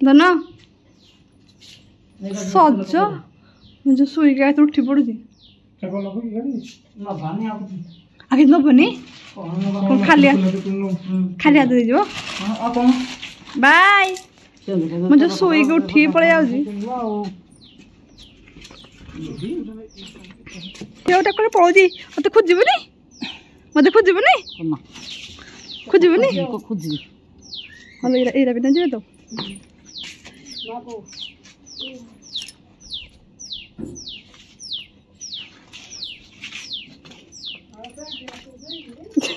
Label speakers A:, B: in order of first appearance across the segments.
A: धन सज मुझे शुईक उठी पड़ुची आगे नबनी खाली खाली हाथ दे बाय मुझे शुईक उठी पड़े जाऊँगा पड़ोजी मत खोजबनी मत खोजबनी खोजबनी हाँ ये भी जी तो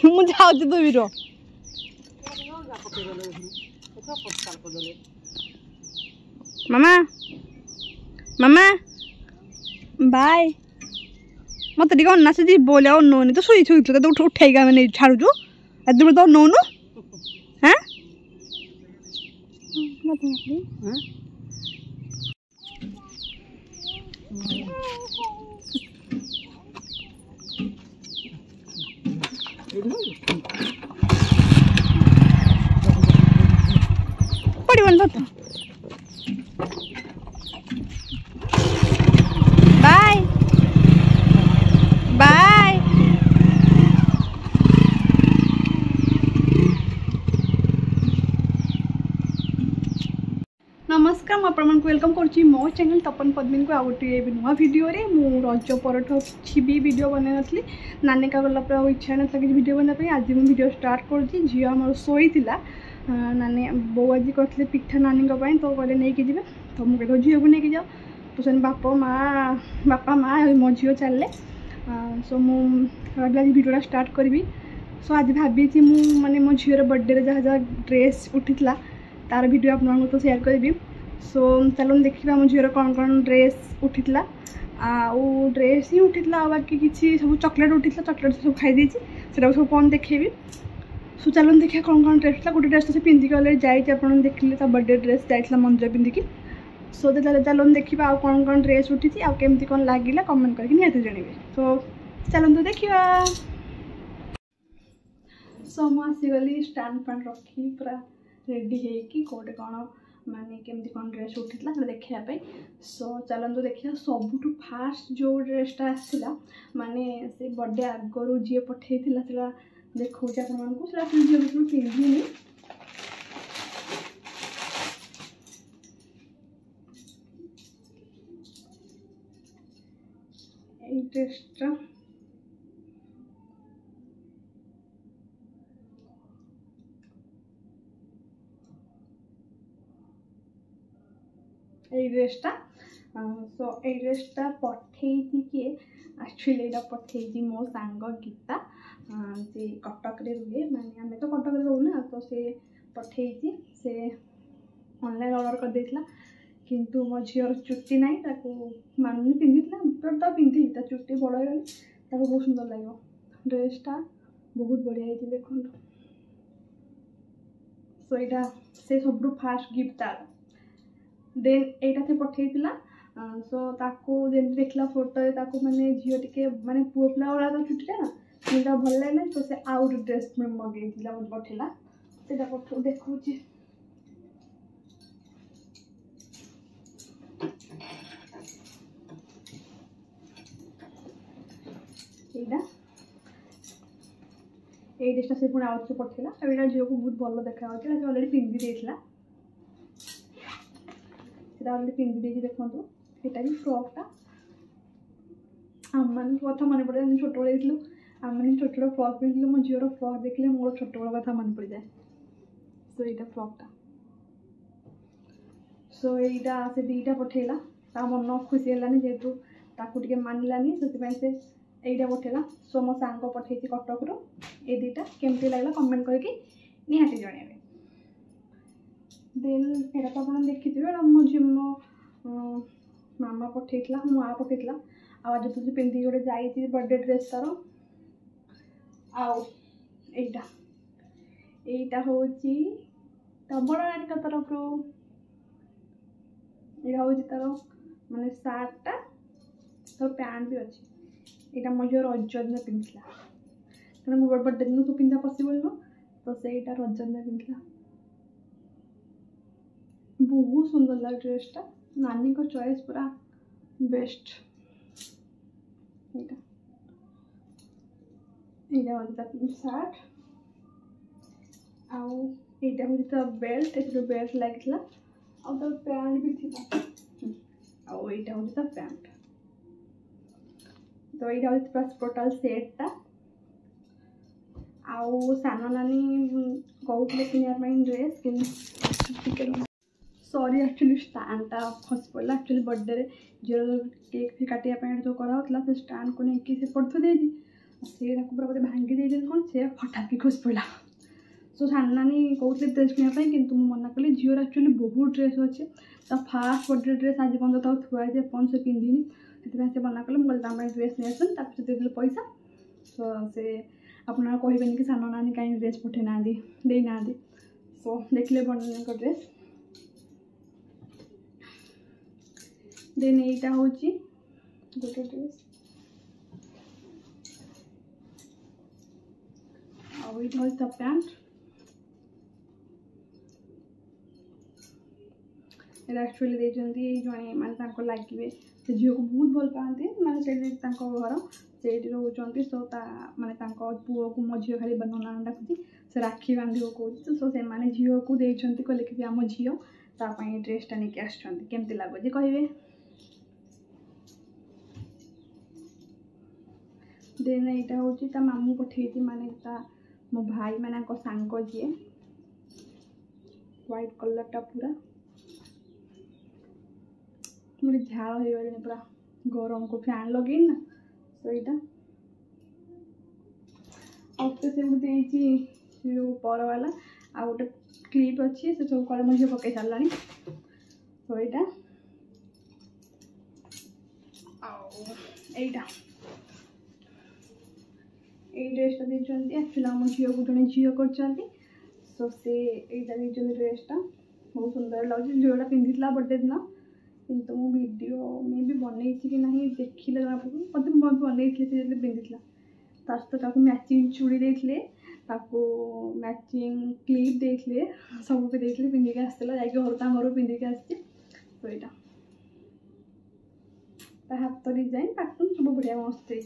A: मुझे आज तो भी रो मामा मामा बाय मत टे अन्ना से बोले अनौनी तो शुई शुई तो उठेगा मैंने छाड़ू एदम तो अनौनु हाँ पड़वन तो बाय बाय नमस्कार मु आपण वेलकम करुच्ची मो चैनल तपन पद्मिनी को आउटे नुआ वीडियो रे मु रज परठ କିଛି भी वीडियो बनै नथली नानी का गला पर इच्छा नथला कि वीडियो बना पे आज मु वीडियो स्टार्ट करुच्ची झियो हमर सोई थिला नानी बो आज करथले पिठा नानी को पई तो कहले नै कि जिवे तो मु कहलो झियो को नै कि जाओ तो सेन बापा माँ मो झियो चलले सो मु आज वीडियो स्टार्ट करी सो आज भाभी मु माने मो झियोर बर्थडे रे जहाँ जहाँ ड्रेस उठीला तार वीडियो आप तो शेयर करी सो चलो देखा मो झीर कौन कौन ड्रेस उठीला आउ ड्रेस ही उठीला बाकी किसी सब चॉकलेट उठीला चॉकलेट सब खाई सब कौन देखेबी सो चलो देखा कौन कौन ड्रेस था गोटे ड्रेस तो से पिंधिक गले जाइए देखिले बर्थडे ड्रेस जाइला मंदिर पिंधिकी सो चलो देखा आउ कौन कौन ड्रेस उठी आउ केमती कौन लगे कमेंट करके निहाती जनइबे सो चलते देखा सो मुसीगली स्टैंड फैंड रखी पूरा रेडी है कौटे कौन माने केमती कौन ड्रेस उठीला देखापी सो चलते देखिए सबुठ फास्ट जो ड्रेसटा आसला माने से बर्थडे आगरू जी पठे देखा आपको पिंधिनी ड्रेसटा ड्रेसटा सो ये ड्रेसटा पठे किए एक्चुअली यहाँ पठे मो सांग गीता से कटक रे रुहे माने आम तो कटक रे रोना तो से पठे से ऑनलाइन ऑर्डर कर देथिला किंतु मो झीर चुट्टी ना मानुनी पिंधि तो पिंधि चुट्टी बड़ हो बहुत सुंदर लगे ड्रेसटा बहुत बढ़िया है देखो सो यहाँ से सब फास्ट गिफ्ट तार देन एटा से पठेइतिला सो ताको जेन देखला फोटो ताको माने झियो टिके माने पुओ पिला वाला तो छुटीला ना सेटा भल लागला तो से आउट ड्रेस में मगेइतिला मत पठेला सेटा पठो देखुची एटा ए ड्रेसटा से पुणी आउट से पठेला एटा झियो को बहुत भल देखा होची आज ऑलरेडी पिंधि देथिला पिंधि दे देखो यहाँ भी फ्रॉकटा आम मान कथा मन पड़े छोट बड़े आम मैंने छोट छोट फ्रॉक पिंधि मो झीर फ्रॉक देखले मोर छोट बड़ कथा मन पड़ जाए सो यहाँ फ्रॉकटा सो यहाँ से दीटा पठेला ता मन खुशी है जेहेतु ताकू टे मानलानी से यहाँ पठेला सो मो सांग पठे कटक रो ये दीटा केमती लगला कमेंट करके निहाती जणेबे देन एटा तो आप देखिए मुझे मो मामा पठेला मो माँ पठेला आज तो पिंधि गोटे जाइए बर्थडे ड्रेस तार आईटा हूँ बड़ नानी का तरफ यहाँ हूँ तार माने सार्टा तो पैंट भी अच्छी यहाँ मो रज दिन पिंधला कारण मो बर्थडे दिन तो पिंधा पसिबल नुह तो से रज दिन पिंधला बहुत सुंदर लगे ड्रेसटा नानी को चॉइस पूरा बेस्ट एटा एटा होता सार्ट आउ एटा होता बेल्ट ए बेल्ट लगिला आ तो पैंट भी थी आउ एटा होता पैंट तो ये होता टोटाल सेटटा आउ सानो नानी कहते किनारे ड्रेस कि सॉरी एक्चुअली स्टैंडटा खस पड़ा एक्चुअली बर्थडे रे झील केक फी काटा जो कराला से स्टैंड को लेकिन से पड़ते देती से पूरा बोधे भांगी दे कौन से हठात खस पड़ा सो सान नानी कहते ड्रेस किनापी कि मना कली झीर एक्चुअली बहुत ड्रेस अच्छे तो फास्ट बर्थडे ड्रेस आज पर्यटन थुआ है से पिंधिनी से मना कले मुझे ड्रेस नहीं आसन देदेल पैसा तो से अपना कहबेनि कि सान नानी कहीं ड्रेस पठे ना देना सो देखले बन ड्रेस देन एटा होची गोटे ड्रेस आ ये होता पैंट एक्चुअली देते जड़े मानते लगे से झील को बहुत भल पाते मानते घर से रोच सो मानते पुओ को मो झी खाली बना डाकुची से राखी बांध कौन सो से झील को देते कहले कि आम झील तापाई ड्रेसटा नहीं आमती लगुच कहे देन यहाँ हूँ मामू पठे माने मो भाई मान सांग जी व्हाइट कलरटा पूरा मुझे झाड़ हो गले पूरा गरम को फैन लगे ना तो यहाँ आउटे से मुझे पर वाला आ गोटे क्लिप अच्छी से सब कल मुझे पकई सारा तो यहाँ आईटा ये ड्रेसटा देते एक्चुअली आम झील को जड़े झील कर सो से यहाँ देते ड्रेसटा बहुत सुंदर लगे झीलटा पिंधि बर्थडे दिन किंतु मो वीडियो में भी बनई कि ना देखिले जना पड़े मत बनई से पिंधि तो मैचिंग चूड़ी देते मैचिंग क्लिप देते सब देते पिंधिक आसला घर पिंधिक आसी तो यहाँ हाथ डिजाइन पैटर्न सब बढ़िया मस्त है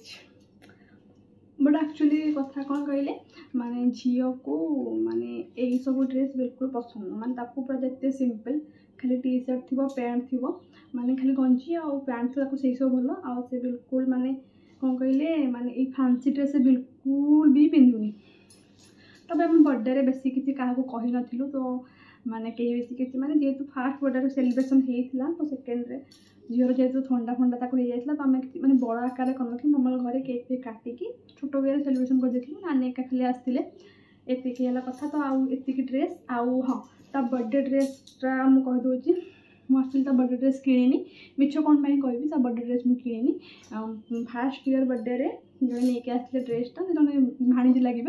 A: बट एक्चुअली कथा कौन कहले माने झील को माने यही सब ड्रेस बिल्कुल पसंद माने पूरा जिते सिंपल खाली टी शर्ट थी पैंट थी माने खाली गंजी और पैंट से सब भल आ से बिल्कुल माने कौन कहले माने फैंसी ड्रेस बिल्कुल भी पिंधुनी तब आम बर्थडे बेसी किसी क्या कही नथिलु तो माने कहीं बेसी किसी माने जेहेतु फास्ट बर्थडे सेलिब्रेशन होता तो सेकेंड रे झील जेहतु ठंडा फंडा ताको हो जाता तो आम मैंने बड़ आकार कर नॉर्मल घरे केक फेक काटिकी छोट वे सेलिब्रेशन कर नानी एका खाली आसते एतिकी कथा तो आती ड्रेस आउ हाँ ता बर्थडे ड्रेसटा मुझे कहीदे मुझे ता बर्थडे ड्रेस किणी मिछ कौन कहि ता बर्थडे ड्रेस मुझे किणी फास्ट ईयर बर्थडे रे जो नहीं आसते ड्रेसटा जो भाणीजी लगे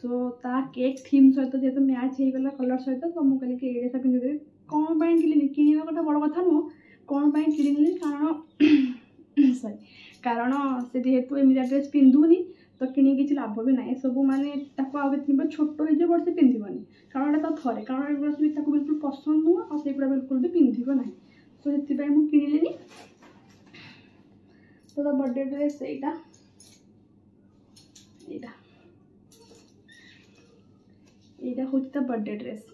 A: सो ता केक थीम सहित जेहतु मैच होगला कलर सहित तो मुझे कहली कि ये ड्रेसटा पिंधि कौन किणी किणवा गोटे बड़ कथा नुह कौन किणी कारण सॉरी कारण से जेहेतु एमितिया ड्रेस पिंधुनी तो किणी किसी लाभ भी ना सब माने छोट हो वर्ष पिंधबनी कारण तो थे कारण एगुड़ा भी बिल्कुल पसंद नुह और से बिल्कुल भी पिंधब ना तो से मुझे किणिली तो बर्थडे ड्रेस यहाँ यहाँ हूँ बर्थडे ड्रेस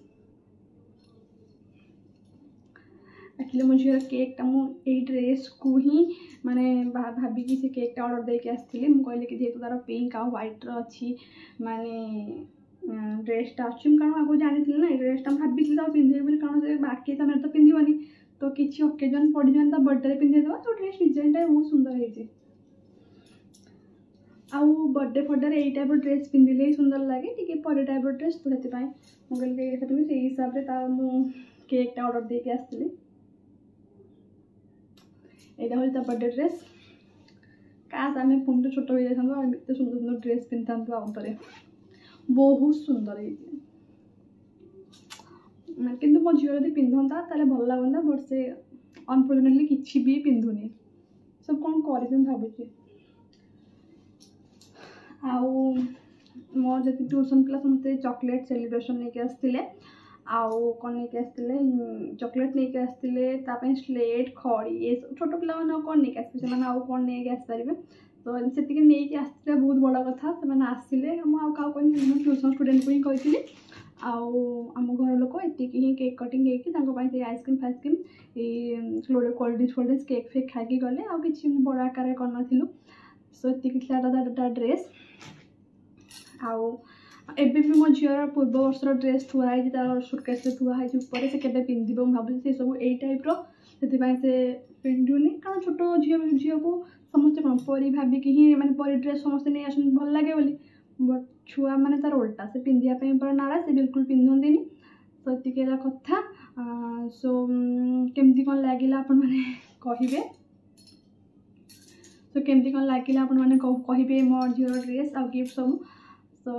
A: एक्चुअली मो झील केकटा मुझे ड्रेस को ही माने भाविकी से केकटा ऑर्डर देके आसती मुझे कहली कि जेहतु तार पिंक आ व्हाइट अच्छी माने ड्रेसटा अच्छी कारण आगे जानी ना ड्रेसटा भाभी पिंधे बोली कारण से बाकी समय तो पिंधबनी तो किसी ओकेजन पड़ जाए तो बर्थडे पिंधेदेवा तो ड्रेस डिजाइनटा बहुत सुंदर है आउ बर्थडे फर्थडे यही टाइप ड्रेस पिंधिले ही सुंदर लगे टी पर टाइप ड्रेस तो से मुझे से हिसाब से मुझे केकटा ऑर्डर देके आसती यहाँ हूँ बर्थडे ड्रेस काश आम पुणी छोट हो जाता एत सुंदर सुंदर ड्रेस पिंधा आउे बहुत सुंदर है कि मो झील जब पिंधता भल लगता बट से अनफर्चुनेटली किसी भी पिंधुनी सब कौन कर भावुची आउ मोर जी ट्यूशन पिला समस्त चॉकलेट सेलिब्रेशन लेके आसते आउ कौन नहीं आसते चॉकलेट नहीं आसते स्लेट खड़ी ये छोट पिला कौन नहीं आसपे से आउ कौन नहीं आसपारे तो से नहीं आसते बहुत बड़ कथा से आसिले मुझे ट्यूशन स्टूडेंट को ही कही आम घर लोक ये ही केक कटिंग होती आइसक्रीम फाइसक्रीम ये कोल्ड ड्रिंक्स केक फेक खाई गले आउ कि बड़ आकार कर सो ये ड्रेस आउ एबे भी मो झीर पूर्व वर्षर ड्रेस थुआई तार सुटकेस थुआई ऊपर से केबे पिंधिबो भाबुछि से सब एई टाइप रो से पिंधुनी कारण छोट झी को समस्ते कौन परी भाविकी ही माने परी ड्रेस समस्ते नहीं आसन भल लगे बोली बट छुआ माने तार उल्टा से पिंधिया पूरा नाराज से बिल्कुल पिंधंतीनी तो ये कथा सो केमती कौन लगे आपण मैंने कहे सो केमती कौन लगे आपण मैंने कहे मो झीर ड्रेस आ गिफ्ट सब तो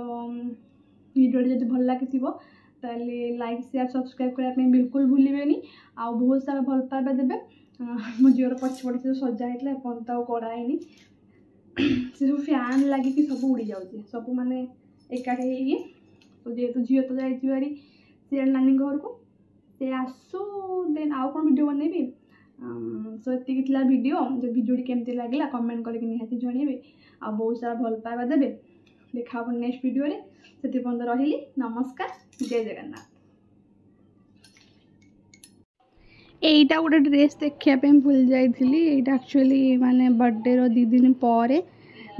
A: वीडियो जब भल लगी लाइक शेयर सब्सक्राइब करने बिल्कुल भूलें आ बहुत सारा भल पाइबा देवे मो झीर पछपटे जो सजा होता एपर्त कराएनी से सब फैन लगिक सब उड़ी जाऊँगी सब माने एकाठी तो जेहेतु झील तो जारी सीआल नानी घर को से आसू देन आउ कौन वीडियो बनैबी सो ये वीडियो जो वीडियो केमती लगे कमेंट करके निहाती जनइबे आ बहुत सारा भल पाइबा देवे देखा नेक्स्ट वीडियो रे से रही नमस्कार जय जगन्नाथ एटा गोटे ड्रेस देखापी भूल जाइली एक्चुअली माने बर्थडे रो 2 दिन पर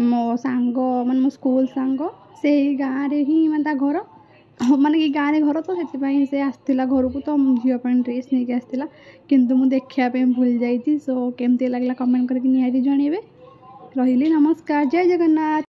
A: मो सांग माने मो स्कूल सांग से गाँव रे ही माने घर माने कि गाँव घर तो से आसला घर को तो झील ड्रेस नहीं आसला किंतु मु देखापी भूल जाइए सो केमती लगला कमेंट करके निहाती जनइबे रही नमस्कार जय जगन्नाथ।